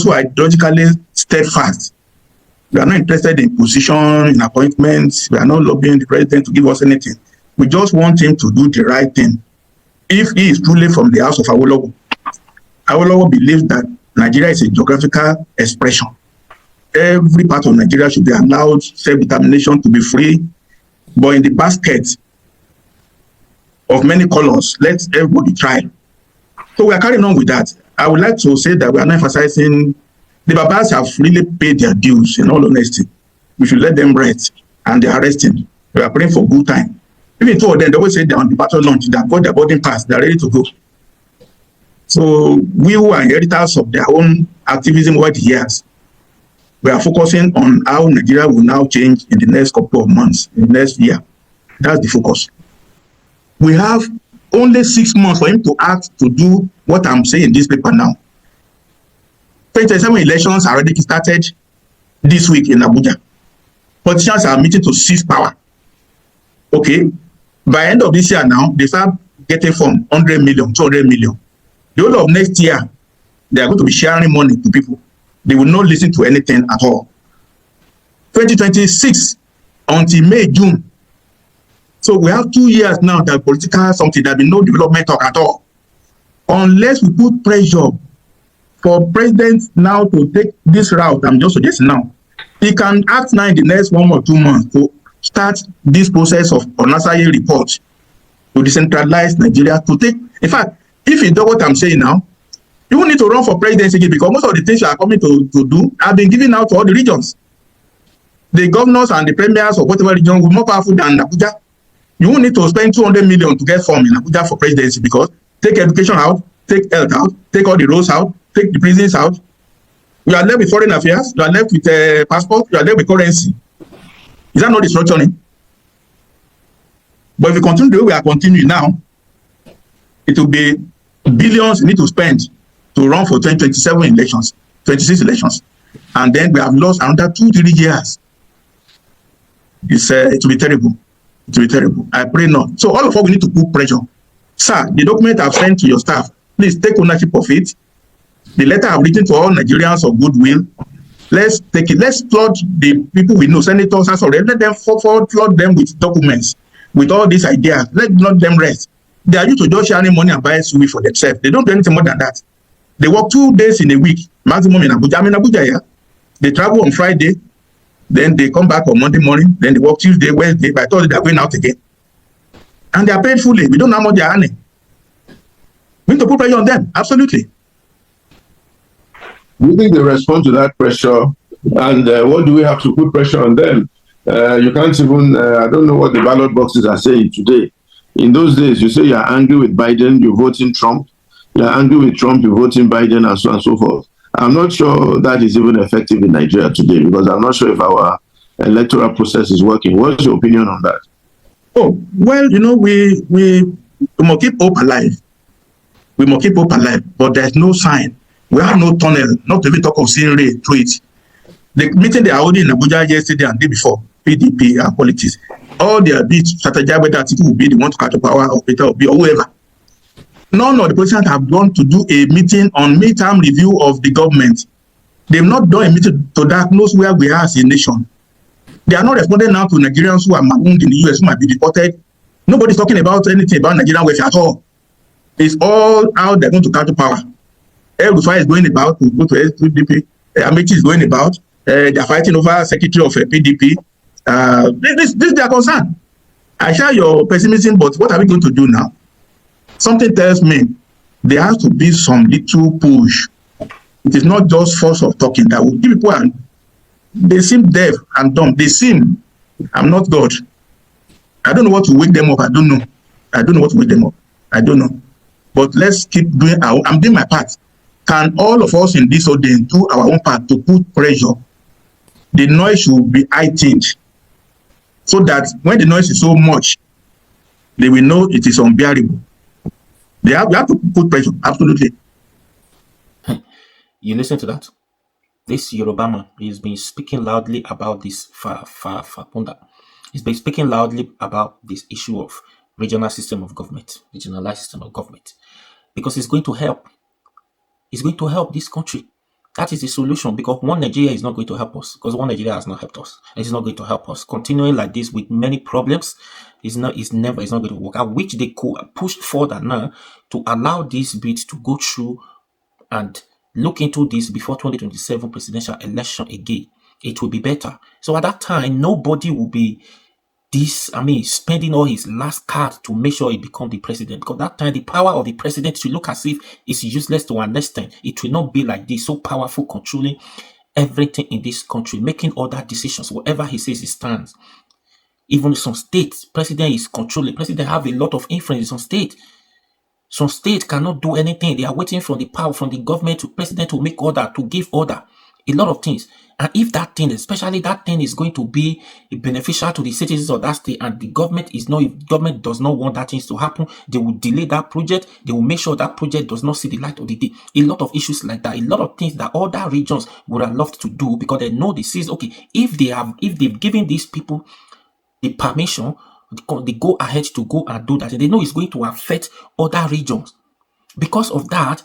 who are ideologically steadfast. We are not interested in position, in appointments. We are not lobbying the president to give us anything. We just want him to do the right thing. If he is truly from the house of Awolowo, Awolowo believes that Nigeria is a geographical expression. Every part of Nigeria should be allowed self-determination to be free, but in the basket of many colors, let everybody try. So we are carrying on with that. I would like to say that we are not emphasizing, the Babas have really paid their dues, in all honesty. We should let them rest, and they are resting. We are praying for good time. Even two of them, they always say they're on the battle launch, they have got their boarding pass, they're ready to go. So we who are inheritors of their own activism over the years, we are focusing on how Nigeria will now change in the next couple of months, in the next year. That's the focus. We have only 6 months for him to act, to do what I'm saying in this paper now. 2027 elections are already started this week in Abuja. Politicians are meeting to seize power. Okay, by end of this year now, they start getting from 100 million, 200 million. The whole of next year, they are going to be sharing money to people. They will not listen to anything at all. 2026 until May, June. So we have 2 years now that political something, there will be no development talk at all. Unless we put pressure for president now to take this route, I'm just suggesting now, he can act now in the next 1 or 2 months to start this process of Onasaye report to decentralize Nigeria, to take, in fact, if you do what I'm saying now, you won't need to run for presidency again, because most of the things you are coming to do have been given out to all the regions. The governors and the premiers of whatever region will be more powerful than Abuja. You won't need to spend 200 million to get form in Abuja for presidency, because take education out, take health out, take all the roads out, take the prisons out. You are left with foreign affairs, you are left with passport, you are left with currency. Is that not destructioning? But if you continue the way we are continuing now, it will be billions you need to spend to run for 2027 elections, 26 elections. And then we have lost another 2-3 years. It will be terrible. It will be terrible. I pray not. So all of us, we need to put pressure. Sir, the document I've sent to your staff, please take ownership of it. The letter I've written to all Nigerians of goodwill, let's take it. Let's flood the people we know, senators, let them flood them with documents, with all these ideas. Let not them rest. They are used to just sharing money and buying SUV for themselves. They don't do anything more than that. They work 2 days in a week, maximum in Abuja. I'm in Abuja, yeah. They travel on Friday, then they come back on Monday morning, then they work Tuesday, Wednesday, by Thursday they're going out again. And they are paid fully. We don't know how much they are earning. We need to put pressure on them, absolutely. Do you think they respond to that pressure? And what do we have to put pressure on them? You can't even, I don't know what the ballot boxes are saying today. In those days, you say you're angry with Biden, you vote in Trump. You're angry with Trump, you vote in Biden, and so on and so forth. I'm not sure that is even effective in Nigeria today, because I'm not sure if our electoral process is working. What's your opinion on that? Oh, well, you know, we must keep hope alive. We must keep hope alive, but there's no sign. We have no tunnel, not to even talk of seeing ray through it. The meeting they are holding in Abuja yesterday and day before, PDP and politics, all their bits strategize whether Atiku will be the one to catch the power, or Peter will be, or whoever. None of the politicians have gone to do a meeting on midterm review of the government. They've not done a meeting to diagnose where we are as a nation. They are not responding now to Nigerians who are marooned in the US, who might be deported. Nobody's talking about anything about Nigerian welfare at all. It's all how they're going to catch the power. El-Rufai is going about to go to SDP. Amechi is going about. They are fighting over secretary of PDP. This is their concern. I share your pessimism, but what are we going to do now? Something tells me there has to be some little push. It is not just force of talking that will give people, and they seem deaf and dumb. They seem, I'm not God. I don't know what to wake them up. I don't know. I don't know what to wake them up. I don't know. But let's keep doing I'm doing my part. Can all of us in this audience do our own part to put pressure? The noise should be heightened, so that when the noise is so much, they will know it is unbearable. We have to put pressure, absolutely. You listen to that? This Yoruba man has been speaking loudly about this Fapunda. He's been speaking loudly about this issue of regional system of government, regionalized system of government, because it's going to help. It's going to help this country. That is the solution, because one Nigeria is not going to help us, because one Nigeria has not helped us. It's not going to help us. Continuing like this with many problems it's not going to work. I wish they could push further now to allow this bit to go through and look into this before 2027 presidential election again. It will be better. So at that time, nobody will be spending all his last card to make sure he become the president. Because that time, the power of the president will look as if it's useless to understand. It will not be like this, so powerful, controlling everything in this country, making other decisions. Whatever he says, he stands. Even some states, president is controlling. President have a lot of influence in some state. Some states cannot do anything. They are waiting for the power from the government to president to make order, to give order. A lot of things. And if that thing, especially that thing, is going to be beneficial to the citizens of that state, and the government if government does not want that things to happen, they will delay that project. They will make sure that project does not see the light of the day. A lot of issues like that, a lot of things that other regions would have loved to do, because they know this is okay. If they've given these people the permission, they go ahead to go and do that, and they know it's going to affect other regions. Because of that,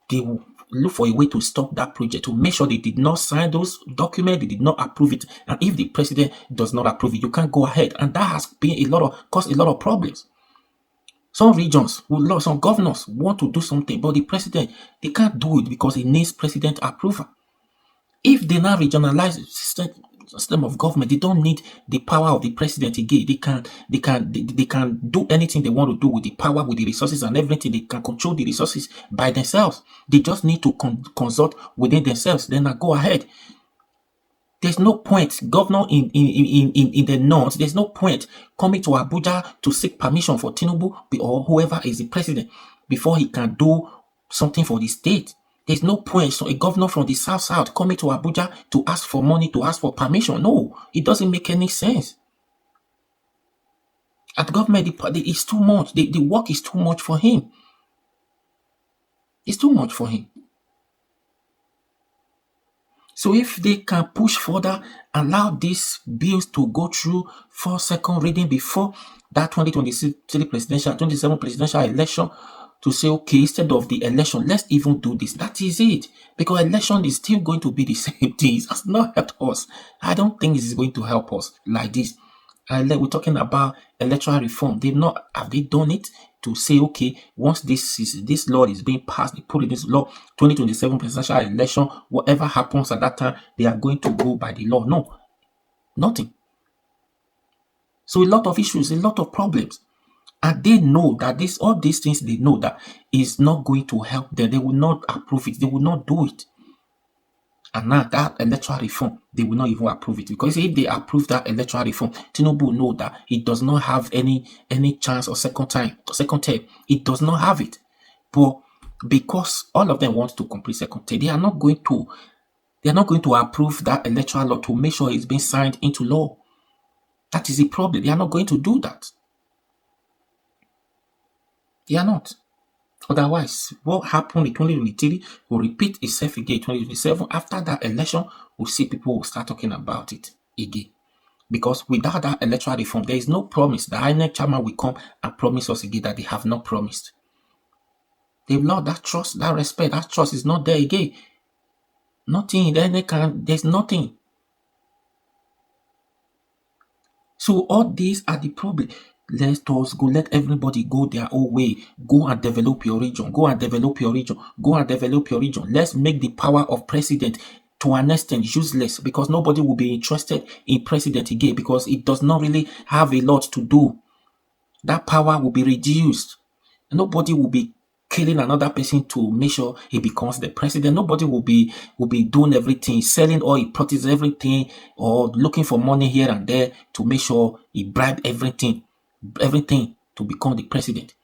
they will look for a way to stop that project, to make sure they did not sign those documents, they did not approve it. And if the president does not approve it, you can't go ahead. And that has been caused a lot of problems. Some regions, some governors want to do something, but the president, they can't do it because it needs president approval. If they now regionalize system of government, they don't need the power of the president again. They can do anything they want to do with the power, with the resources and everything. They can control the resources by themselves. They just need to consult within themselves. Then go ahead. There's no point, governor in the north, there's no point coming to Abuja to seek permission for Tinubu or whoever is the president before he can do something for the state. There's no point. So a governor from the south coming to Abuja to ask for money, to ask for permission. No, it doesn't make any sense. At government, it's too much. The work is too much for him. It's too much for him. So if they can push further, allow these bills to go through for second reading before that 2027 presidential election, to say, okay, instead of the election, let's even do this. That is it. Because election is still going to be the same thing. It has not helped us. I don't think this is going to help us like this. We're talking about electoral reform. Have they done it to say, okay, once this law is being passed, they put in this law, 2027 presidential election, whatever happens at that time, they are going to go by the law. No, nothing. So a lot of issues, a lot of problems. And they know that all these things, they know that is not going to help them. They will not approve it. They will not do it. And now that electoral reform, they will not even approve it. Because if they approve that electoral reform, Tinubu know that he does not have any chance of second term. It does not have it. But because all of them want to complete second term, they are not going to approve that electoral law to make sure it's being signed into law. That is the problem. They are not going to do that. They are not. Otherwise, what happened in 2023 will repeat itself again in 2027. After that election, we'll see people will start talking about it again. Because without that electoral reform, there is no promise. The INEC chairman will come and promise us again that they have not promised. They've lost that trust, that respect. That trust is not there again. Nothing. There's nothing. So all these are the problem. Let everybody go their own way. Go and develop your region. Let's make the power of president to an extent useless, because nobody will be interested in president again, because it does not really have a lot to do. That power will be reduced. Nobody will be killing another person to make sure he becomes the president. Nobody will be doing everything, selling all he practices everything, or looking for money here and there to make sure he bribe everything to become the president.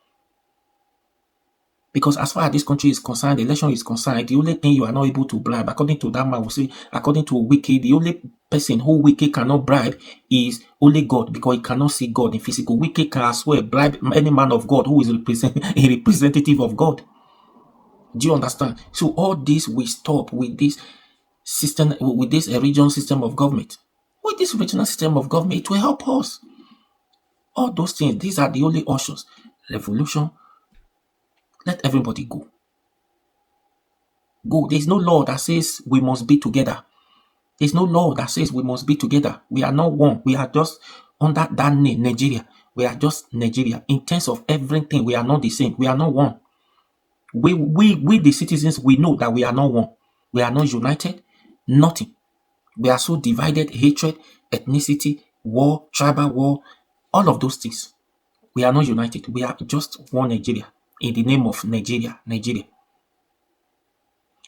Because as far as this country is concerned, the election is concerned, the only thing you are not able to bribe, according to that man will say, according to Wiki, the only person who Wiki cannot bribe is only God, because he cannot see God in physical. Wiki can as well bribe any man of God who is a representative of God. Do you understand? So all this will stop with this system, with this regional system of government. With this regional system of government, it will help us. All those things, these are the only options. Revolution, let everybody go. go. There's no law that says we must be together. There's no law that says we must be together. We are not one. We are just under that name, Nigeria. We are just Nigeria. In terms of everything, we are not the same. We are not one. We the citizens, we know that we are not one. We are not united. Nothing. We are so divided, hatred, ethnicity, war, tribal war, all of those things. We are not united. We are just one Nigeria in the name of Nigeria.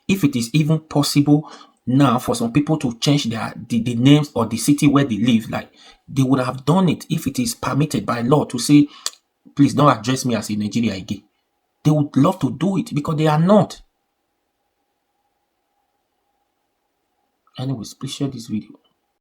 If it is even possible now for some people to change the names or the city where they live, like they would have done it if it is permitted by law to say, please don't address me as a Nigeria again. They would love to do it because they are not. Anyways, please share this video.